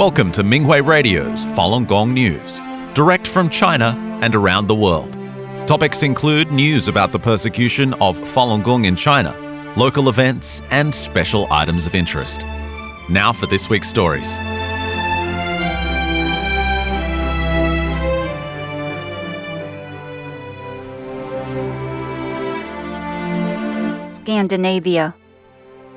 Welcome to Minghui Radio's Falun Gong News, direct from China and around the world. Topics include news about the persecution of Falun Gong in China, local events, and special items of interest. Now for this week's stories. Scandinavia.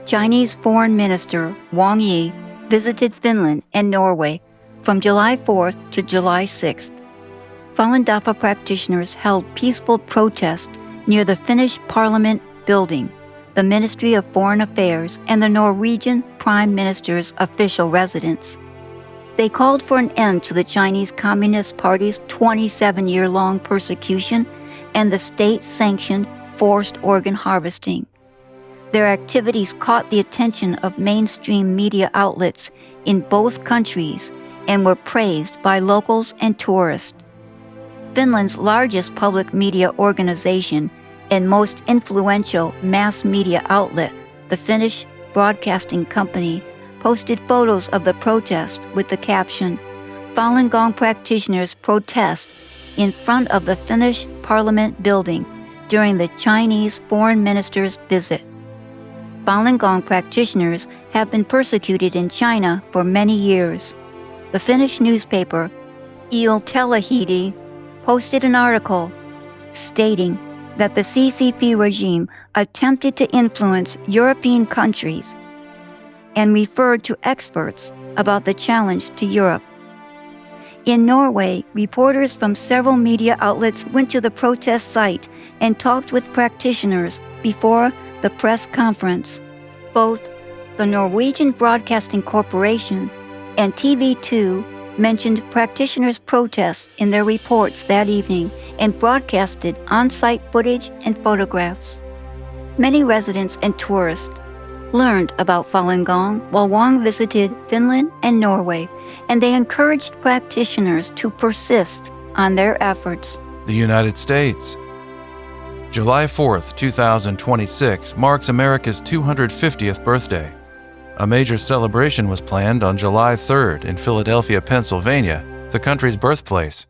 Chinese Foreign Minister Wang Yi visited Finland and Norway from July 4th to July 6th. Falun Dafa practitioners held peaceful protest near the Finnish Parliament building, the Ministry of Foreign Affairs, and the Norwegian Prime Minister's official residence. They called for an end to the Chinese Communist Party's 27-year-long persecution and the state-sanctioned forced organ harvesting. Their activities caught the attention of mainstream media outlets in both countries and were praised by locals and tourists. Finland's largest public media organization and most influential mass media outlet, the Finnish Broadcasting Company, posted photos of the protest with the caption, "Falun Gong practitioners protest in front of the Finnish Parliament building during the Chinese Foreign Minister's visit." Falun Gong practitioners have been persecuted in China for many years. The Finnish newspaper, Iltalehti, posted an article stating that the CCP regime attempted to influence European countries and referred to experts about the challenge to Europe. In Norway, reporters from several media outlets went to the protest site and talked with practitioners before the press conference. Both the Norwegian Broadcasting Corporation and TV2 mentioned practitioners' protests in their reports that evening and broadcasted on-site footage and photographs. Many residents and tourists learned about Falun Gong while Wang visited Finland and Norway, and they encouraged practitioners to persist on their efforts. The United States. July 4th, 2026 marks America's 250th birthday. A major celebration was planned on July 3rd in Philadelphia, Pennsylvania, the country's birthplace.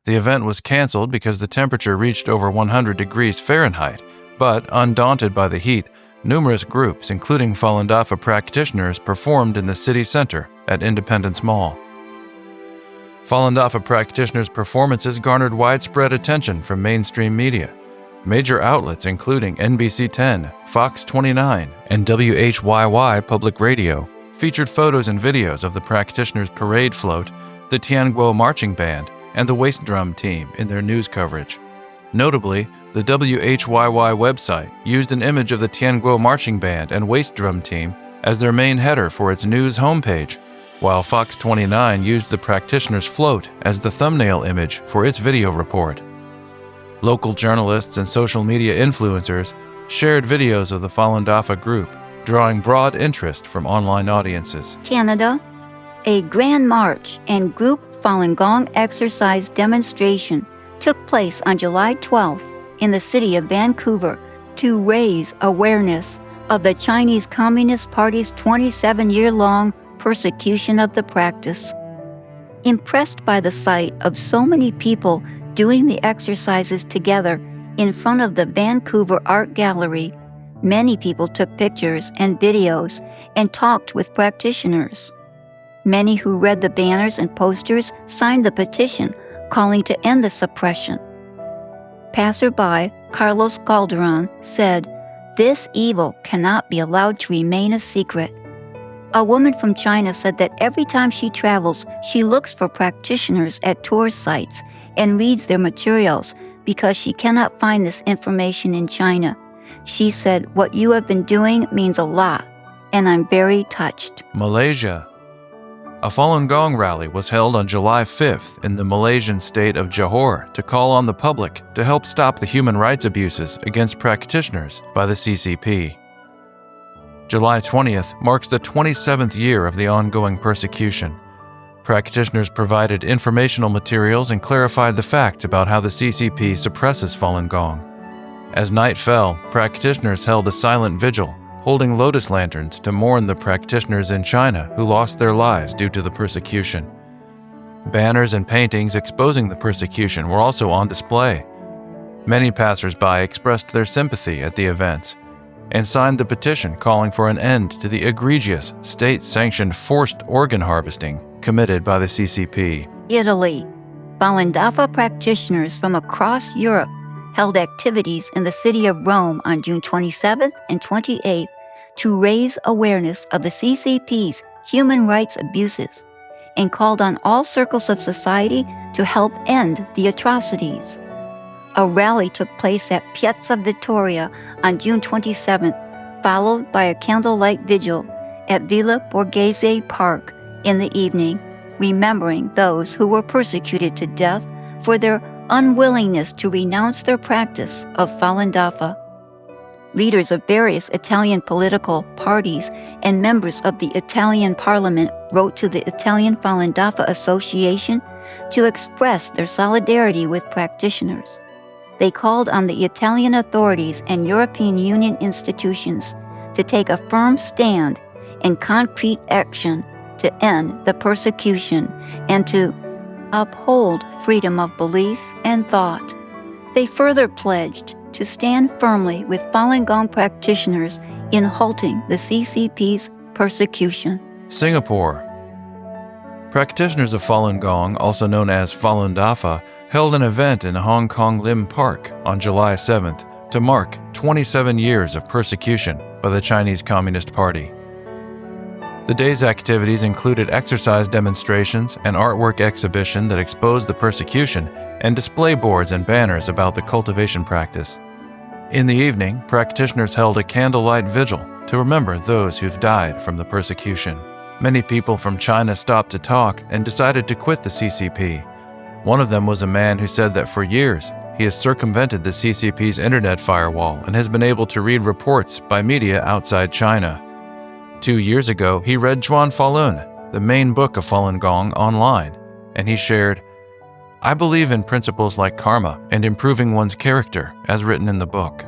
The event was canceled because the temperature reached over 100 degrees Fahrenheit, but undaunted by the heat, numerous groups, including Falun Dafa practitioners, performed in the city center at Independence Mall. Falun Dafa practitioners' performances garnered widespread attention from mainstream media. Major outlets including NBC 10, Fox 29, and WHYY Public Radio featured photos and videos of the practitioners' parade float, the Tianguo marching band, and the waist drum team in their news coverage. Notably, the WHYY website used an image of the Tianguo marching band and waist drum team as their main header for its news homepage, while Fox 29 used the practitioners' float as the thumbnail image for its video report. Local journalists and social media influencers shared videos of the Falun Dafa group, drawing broad interest from online audiences. Canada. A grand march and group Falun Gong exercise demonstration took place on July 12th in the city of Vancouver to raise awareness of the Chinese Communist Party's 27-year-long persecution of the practice. Impressed by the sight of so many people doing the exercises together in front of the Vancouver Art Gallery, many people took pictures and videos and talked with practitioners. Many who read the banners and posters signed the petition calling to end the suppression. Passerby Carlos Calderon said, "This evil cannot be allowed to remain a secret." A woman from China said that every time she travels, she looks for practitioners at tour sites and reads their materials because she cannot find this information in China. She said, "What you have been doing means a lot, and I'm very touched." Malaysia. A Falun Gong rally was held on July 5th in the Malaysian state of Johor to call on the public to help stop the human rights abuses against practitioners by the CCP. July 20th marks the 27th year of the ongoing persecution. Practitioners provided informational materials and clarified the facts about how the CCP suppresses Falun Gong. As night fell, practitioners held a silent vigil, holding lotus lanterns to mourn the practitioners in China who lost their lives due to the persecution. Banners and paintings exposing the persecution were also on display. Many passers-by expressed their sympathy at the events and signed the petition calling for an end to the egregious, state-sanctioned forced organ harvesting committed by the CCP. Italy. Falun Dafa practitioners from across Europe held activities in the city of Rome on June 27th and 28th to raise awareness of the CCP's human rights abuses and called on all circles of society to help end the atrocities. A rally took place at Piazza Vittoria on June 27th, followed by a candlelight vigil at Villa Borghese Park in the evening, remembering those who were persecuted to death for their unwillingness to renounce their practice of Falun Dafa. Leaders of various Italian political parties and members of the Italian Parliament wrote to the Italian Falun Dafa Association to express their solidarity with practitioners. They called on the Italian authorities and European Union institutions to take a firm stand and concrete action to end the persecution and to uphold freedom of belief and thought. They further pledged to stand firmly with Falun Gong practitioners in halting the CCP's persecution. Singapore. Practitioners of Falun Gong, also known as Falun Dafa, held an event in Hong Kong Lim Park on July 7th to mark 27 years of persecution by the Chinese Communist Party. The day's activities included exercise demonstrations, an artwork exhibition that exposed the persecution, and display boards and banners about the cultivation practice. In the evening, practitioners held a candlelight vigil to remember those who've died from the persecution. Many people from China stopped to talk and decided to quit the CCP. One of them was a man who said that for years, he has circumvented the CCP's internet firewall and has been able to read reports by media outside China. 2 years ago, he read Zhuan Falun, the main book of Falun Gong, online, and he shared, "I believe in principles like karma and improving one's character, as written in the book."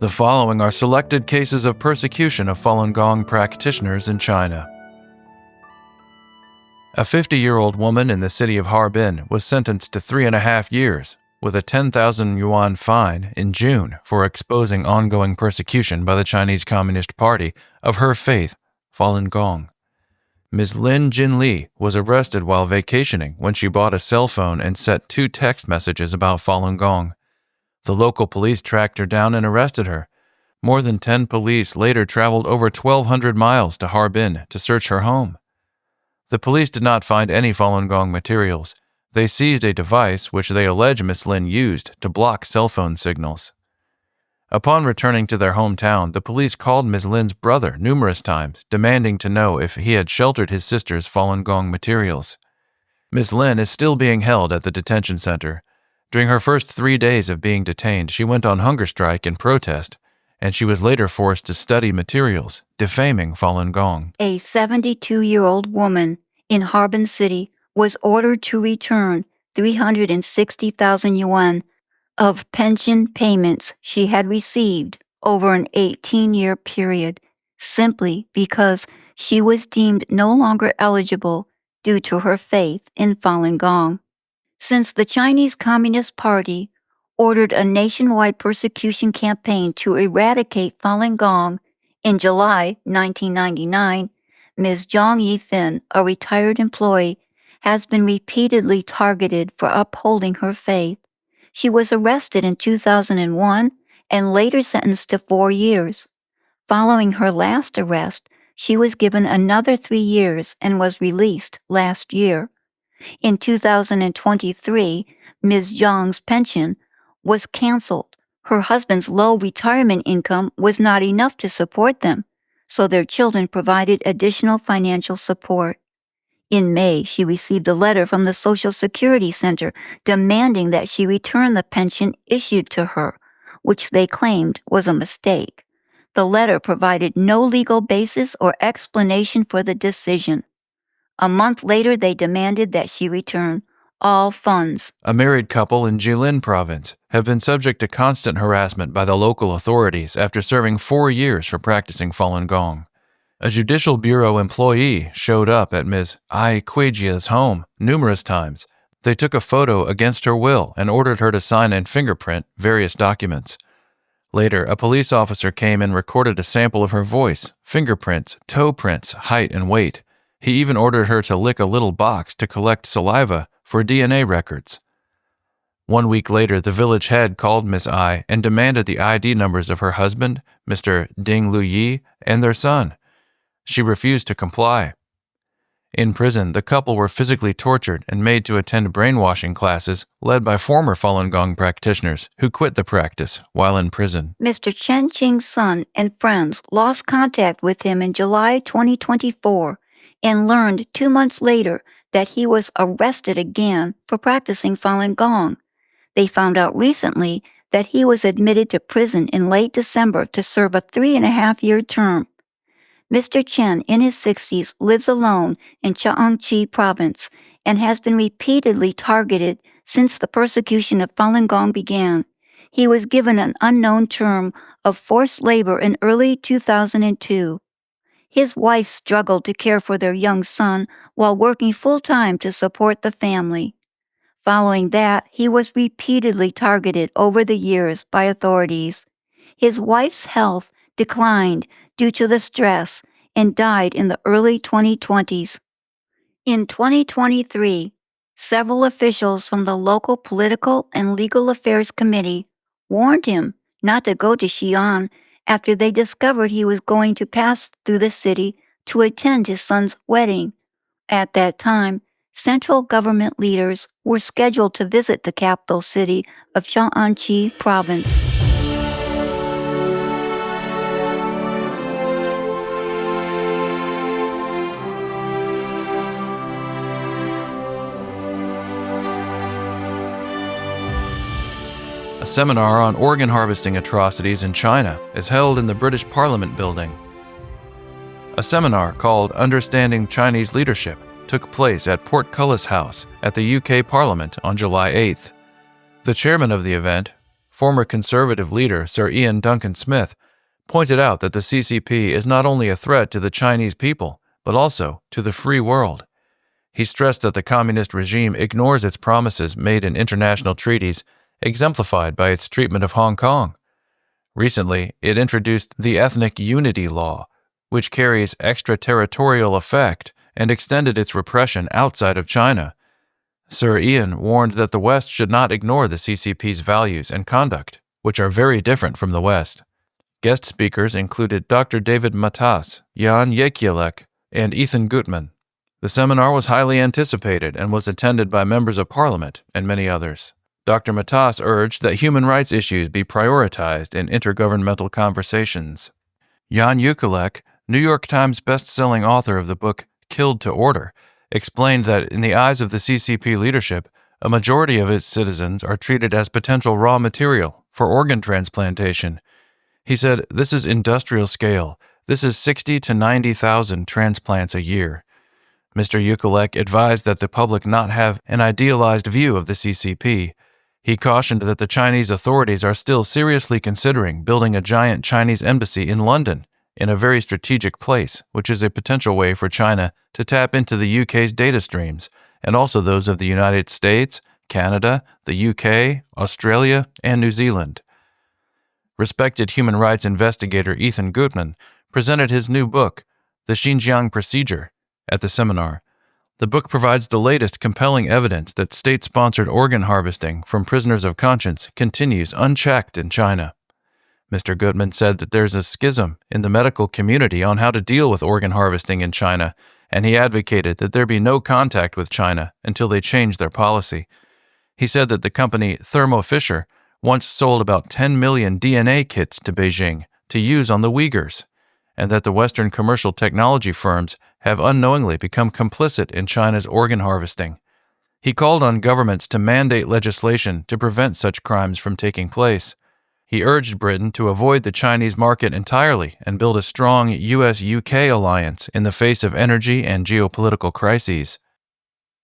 The following are selected cases of persecution of Falun Gong practitioners in China. A 50-year-old woman in the city of Harbin was sentenced to 3.5 years with a 10,000 yuan fine in June for exposing ongoing persecution by the Chinese Communist Party of her faith, Falun Gong. Ms. Lin Jinli was arrested while vacationing when she bought a cell phone and sent 2 text messages about Falun Gong. The local police tracked her down and arrested her. More than 10 police later traveled over 1,200 miles to Harbin to search her home. The police did not find any Falun Gong materials. They seized a device which they allege Ms. Lin used to block cell phone signals. Upon returning to their hometown, the police called Ms. Lin's brother numerous times, demanding to know if he had sheltered his sister's Falun Gong materials. Ms. Lin is still being held at the detention center. During her first 3 days of being detained, she went on hunger strike in protest, and she was later forced to study materials defaming Falun Gong. A 72-year-old woman in Harbin City was ordered to return 360,000 yuan of pension payments she had received over an 18-year period simply because she was deemed no longer eligible due to her faith in Falun Gong. Since the Chinese Communist Party ordered a nationwide persecution campaign to eradicate Falun Gong in July 1999, Ms. Zhang Yifan, a retired employee, has been repeatedly targeted for upholding her faith. She was arrested in 2001 and later sentenced to 4 years. Following her last arrest, she was given another 3 years and was released last year. In 2023, Ms. Zhang's pension was canceled. Her husband's low retirement income was not enough to support them, so their children provided additional financial support. In May, she received a letter from the Social Security Center demanding that she return the pension issued to her, which they claimed was a mistake. The letter provided no legal basis or explanation for the decision. A month later, they demanded that she return all funds. A married couple in Jilin province have been subject to constant harassment by the local authorities after serving 4 years for practicing Falun Gong. A Judicial Bureau employee showed up at Ms. Ai Kuijia's home numerous times. They took a photo against her will and ordered her to sign and fingerprint various documents. Later, a police officer came and recorded a sample of her voice, fingerprints, toe prints, height, and weight. He even ordered her to lick a little box to collect saliva for DNA records. 1 week later, the village head called Miss Ai and demanded the ID numbers of her husband, Mr. Ding Luyi, and their son. She refused to comply. In prison, the couple were physically tortured and made to attend brainwashing classes led by former Falun Gong practitioners who quit the practice while in prison. Mr. Chen Qing's son and friends lost contact with him in July 2024 and learned 2 months later that he was arrested again for practicing Falun Gong. They found out recently that he was admitted to prison in late December to serve a 3.5-year term. Mr. Chen, in his 60s, lives alone in Jiangxi province and has been repeatedly targeted since the persecution of Falun Gong began. He was given an unknown term of forced labor in early 2002. His wife struggled to care for their young son while working full-time to support the family. Following that, he was repeatedly targeted over the years by authorities. His wife's health declined due to the stress and died in the early 2020s. In 2023, several officials from the local political and legal affairs committee warned him not to go to Xi'an after they discovered he was going to pass through the city to attend his son's wedding. At that time, central government leaders were scheduled to visit the capital city of Jiangxi province. A seminar on organ harvesting atrocities in China is held in the British Parliament building. A seminar called Understanding Chinese Leadership took place at Portcullis House at the UK Parliament on July 8th. The chairman of the event, former Conservative leader Sir Ian Duncan Smith, pointed out that the CCP is not only a threat to the Chinese people, but also to the free world. He stressed that the communist regime ignores its promises made in international treaties, exemplified by its treatment of Hong Kong. Recently, it introduced the Ethnic Unity Law, which carries extraterritorial effect and extended its repression outside of China. Sir Ian warned that the West should not ignore the CCP's values and conduct, which are very different from the West. Guest speakers included Dr. David Matas, Jan Jekielek, and Ethan Gutmann. The seminar was highly anticipated and was attended by members of Parliament and many others. Dr. Matas urged that human rights issues be prioritized in intergovernmental conversations. Jan Jekielek, New York Times best-selling author of the book Killed to Order, explained that in the eyes of the CCP leadership, a majority of its citizens are treated as potential raw material for organ transplantation. He said, "This is industrial scale. This is 60 to 90,000 transplants a year." Mr. Jekielek advised that the public not have an idealized view of the CCP. He cautioned that the Chinese authorities are still seriously considering building a giant Chinese embassy in London, in a very strategic place, which is a potential way for China to tap into the UK's data streams, and also those of the United States, Canada, the UK, Australia, and New Zealand. Respected human rights investigator Ethan Gutmann presented his new book, The Xinjiang Procedure, at the seminar. The book provides the latest compelling evidence that state-sponsored organ harvesting from prisoners of conscience continues unchecked in China. Mr. Gutmann said that there's a schism in the medical community on how to deal with organ harvesting in China, and he advocated that there be no contact with China until they change their policy. He said that the company Thermo Fisher once sold about 10 million DNA kits to Beijing to use on the Uyghurs, and that the Western commercial technology firms have unknowingly become complicit in China's organ harvesting. He called on governments to mandate legislation to prevent such crimes from taking place. He urged Britain to avoid the Chinese market entirely and build a strong US-UK alliance in the face of energy and geopolitical crises.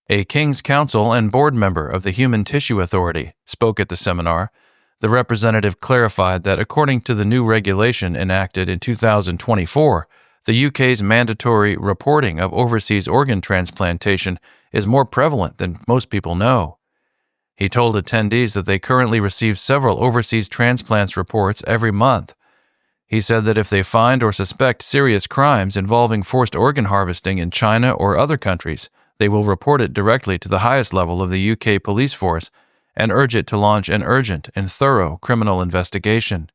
A King's Counsel and board member of the Human Tissue Authority spoke at the seminar. The representative clarified that according to the new regulation enacted in 2024, the UK's mandatory reporting of overseas organ transplantation is more prevalent than most people know. He told attendees that they currently receive several overseas transplants reports every month. He said that if they find or suspect serious crimes involving forced organ harvesting in China or other countries, they will report it directly to the highest level of the UK police force and urge it to launch an urgent and thorough criminal investigation.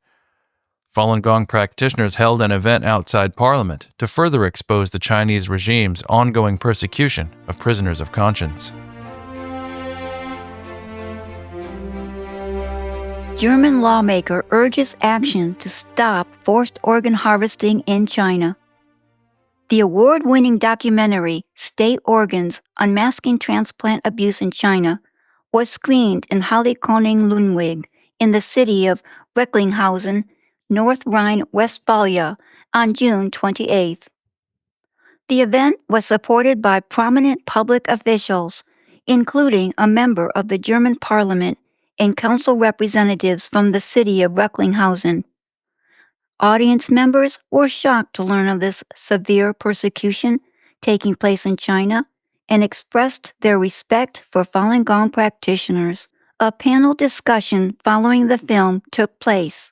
Falun Gong practitioners held an event outside Parliament to further expose the Chinese regime's ongoing persecution of prisoners of conscience. German lawmaker urges action to stop forced organ harvesting in China. The award-winning documentary State Organs: Unmasking Transplant Abuse in China was screened in Halle Koning-Ludwig in the city of Recklinghausen, North Rhine-Westphalia, on June 28th. The event was supported by prominent public officials, including a member of the German parliament and council representatives from the city of Recklinghausen. Audience members were shocked to learn of this severe persecution taking place in China and expressed their respect for Falun Gong practitioners. A panel discussion following the film took place.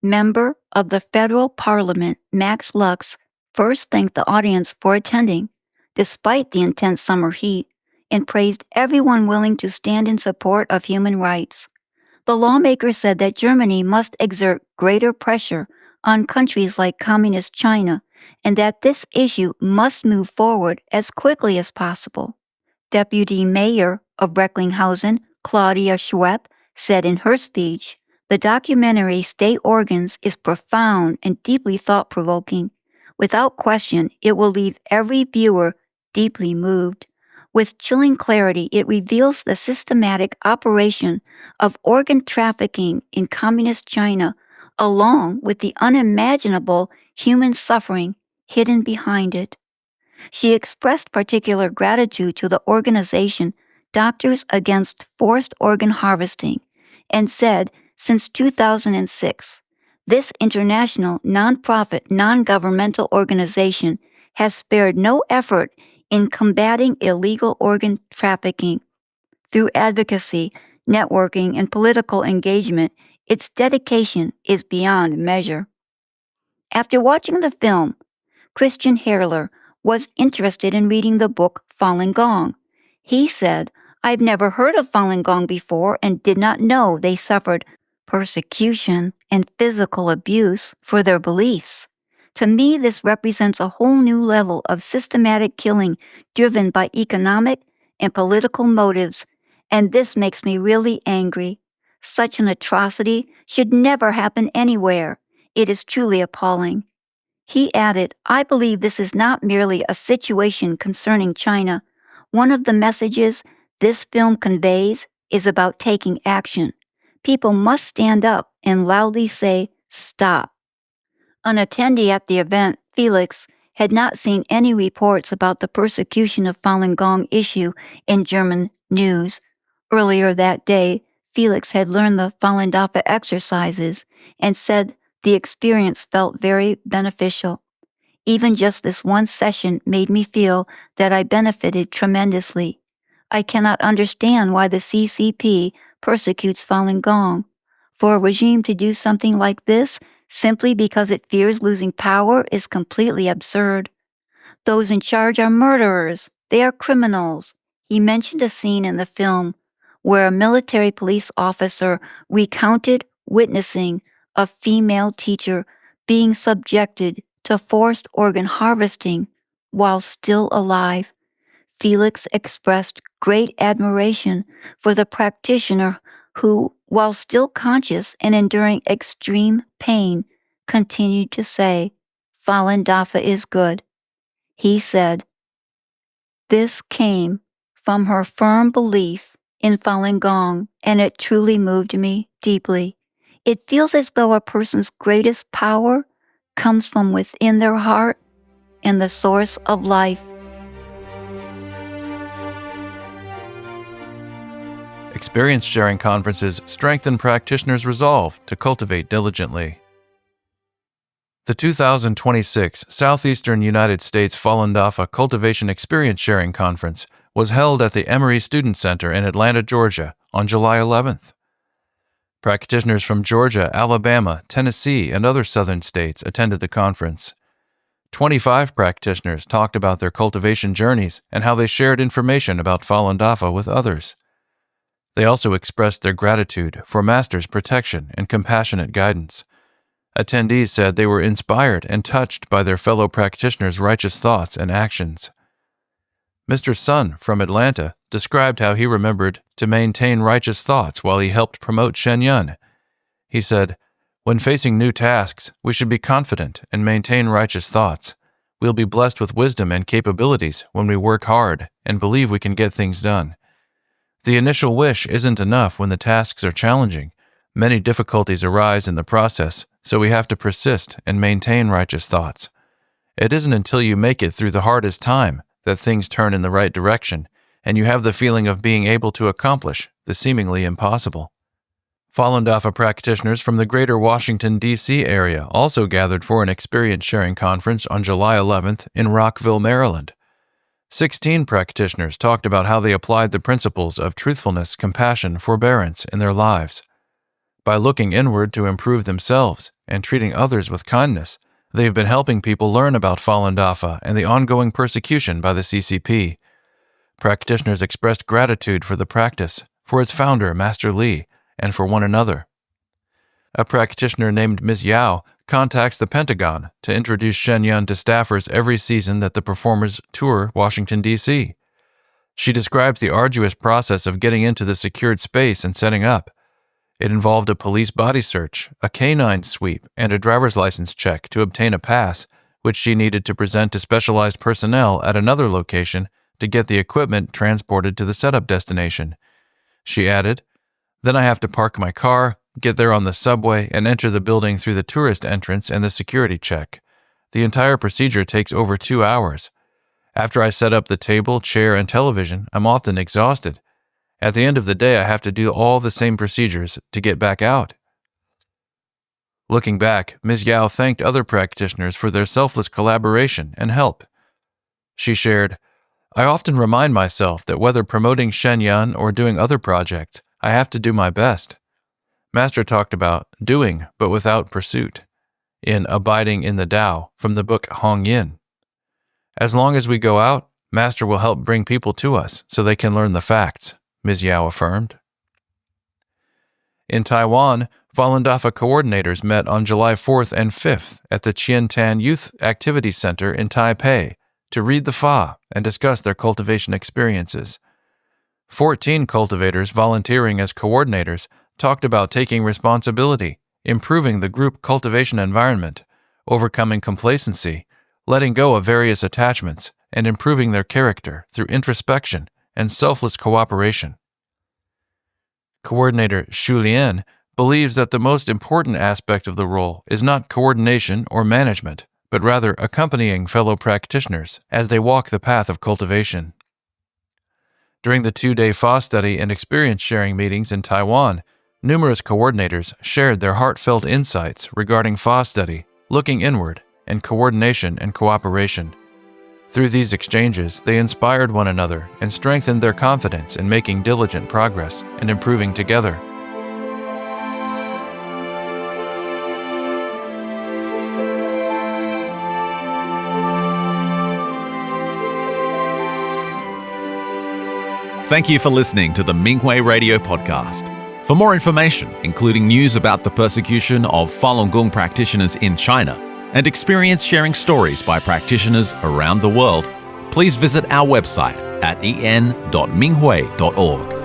Member of the Federal Parliament, Max Lux, first thanked the audience for attending, despite the intense summer heat, and praised everyone willing to stand in support of human rights. The lawmaker said that Germany must exert greater pressure on countries like Communist China and that this issue must move forward as quickly as possible. Deputy Mayor of Recklinghausen, Claudia Schwepp, said in her speech, "The documentary State Organs is profound and deeply thought-provoking. Without question, it will leave every viewer deeply moved. With chilling clarity, it reveals the systematic operation of organ trafficking in Communist China, along with the unimaginable human suffering hidden behind it." She expressed particular gratitude to the organization Doctors Against Forced Organ Harvesting and said, since 2006, this international nonprofit non-governmental organization has spared no effort in combating illegal organ trafficking. Through advocacy, networking, and political engagement, its dedication is beyond measure. After watching the film, Christian Herrler was interested in reading the book Falun Gong. He said, "I've never heard of Falun Gong before and did not know they suffered persecution and physical abuse for their beliefs. To me, this represents a whole new level of systematic killing driven by economic and political motives, and this makes me really angry. Such an atrocity should never happen anywhere. It is truly appalling." He added, "I believe this is not merely a situation concerning China. One of the messages this film conveys is about taking action. People must stand up and loudly say, 'Stop.'" An attendee at the event, Felix, had not seen any reports about the persecution of Falun Gong issue in German news. Earlier that day, Felix had learned the Falun Dafa exercises and said the experience felt very beneficial. "Even just this one session made me feel that I benefited tremendously. I cannot understand why the CCP persecutes Falun Gong. For a regime to do something like this simply because it fears losing power is completely absurd. Those in charge are murderers. They are criminals." He mentioned a scene in the film where a military police officer recounted witnessing a female teacher being subjected to forced organ harvesting while still alive. Felix expressed great admiration for the practitioner who, while still conscious and enduring extreme pain, continued to say, "Falun Dafa is good." He said, "This came from her firm belief in Falun Gong, and it truly moved me deeply. It feels as though a person's greatest power comes from within their heart and the source of life. Experience sharing conferences strengthen practitioners' resolve to cultivate diligently. The 2026 Southeastern United States Falun Dafa Cultivation Experience Sharing Conference was held at the Emory Student Center in Atlanta, Georgia, on July 11th. Practitioners from Georgia, Alabama, Tennessee, and other southern states attended the conference. 25 practitioners talked about their cultivation journeys and how they shared information about Falun Dafa with others. They also expressed their gratitude for Master's protection and compassionate guidance. Attendees said they were inspired and touched by their fellow practitioners' righteous thoughts and actions. Mr. Sun from Atlanta described how he remembered to maintain righteous thoughts while he helped promote Shenyun. He said, "When facing new tasks, we should be confident and maintain righteous thoughts. We'll be blessed with wisdom and capabilities when we work hard and believe we can get things done. The initial wish isn't enough when the tasks are challenging. Many difficulties arise in the process, so we have to persist and maintain righteous thoughts. It isn't until you make it through the hardest time that things turn in the right direction, and you have the feeling of being able to accomplish the seemingly impossible." Falun Dafa practitioners from the greater Washington, D.C. area also gathered for an experience-sharing conference on July 11th in Rockville, Maryland. 16 practitioners talked about how they applied the principles of truthfulness, compassion, forbearance in their lives. By looking inward to improve themselves and treating others with kindness, they've been helping people learn about Falun Dafa and the ongoing persecution by the CCP. Practitioners expressed gratitude for the practice, for its founder, Master Li, and for one another. A practitioner named Ms. Yao contacts the Pentagon to introduce Shenyun to staffers every season that the performers tour Washington, D.C. She describes the arduous process of getting into the secured space and setting up. It involved a police body search, a canine sweep, and a driver's license check to obtain a pass, which she needed to present to specialized personnel at another location to get the equipment transported to the setup destination. She added, "Then I have to park my car, get there on the subway, and enter the building through the tourist entrance and the security check. The entire procedure takes over 2 hours. After I set up the table, chair, and television, I'm often exhausted. At the end of the day, I have to do all the same procedures to get back out." Looking back, Ms. Yao thanked other practitioners for their selfless collaboration and help. She shared, "I often remind myself that whether promoting Shenyun or doing other projects, I have to do my best." Master talked about doing but without pursuit in Abiding in the Tao from the book Hong Yin. As long as we go out, Master will help bring people to us so they can learn the facts, Ms. Yao affirmed. In Taiwan, Falun Dafa coordinators met on July 4th and 5th at the Qiantan Youth Activity Center in Taipei to read the Fa and discuss their cultivation experiences. 14 cultivators volunteering as coordinators talked about taking responsibility, improving the group cultivation environment, overcoming complacency, letting go of various attachments, and improving their character through introspection and selfless cooperation. Coordinator Xu Lian believes that the most important aspect of the role is not coordination or management, but rather accompanying fellow practitioners as they walk the path of cultivation. During the 2-day Fa study and experience-sharing meetings in Taiwan, numerous coordinators shared their heartfelt insights regarding Fa study, looking inward, and coordination and cooperation. Through these exchanges, they inspired one another and strengthened their confidence in making diligent progress and improving together. Thank you for listening to the Minghui Radio Podcast. For more information, including news about the persecution of Falun Gong practitioners in China and experience-sharing stories by practitioners around the world, please visit our website at en.minghui.org.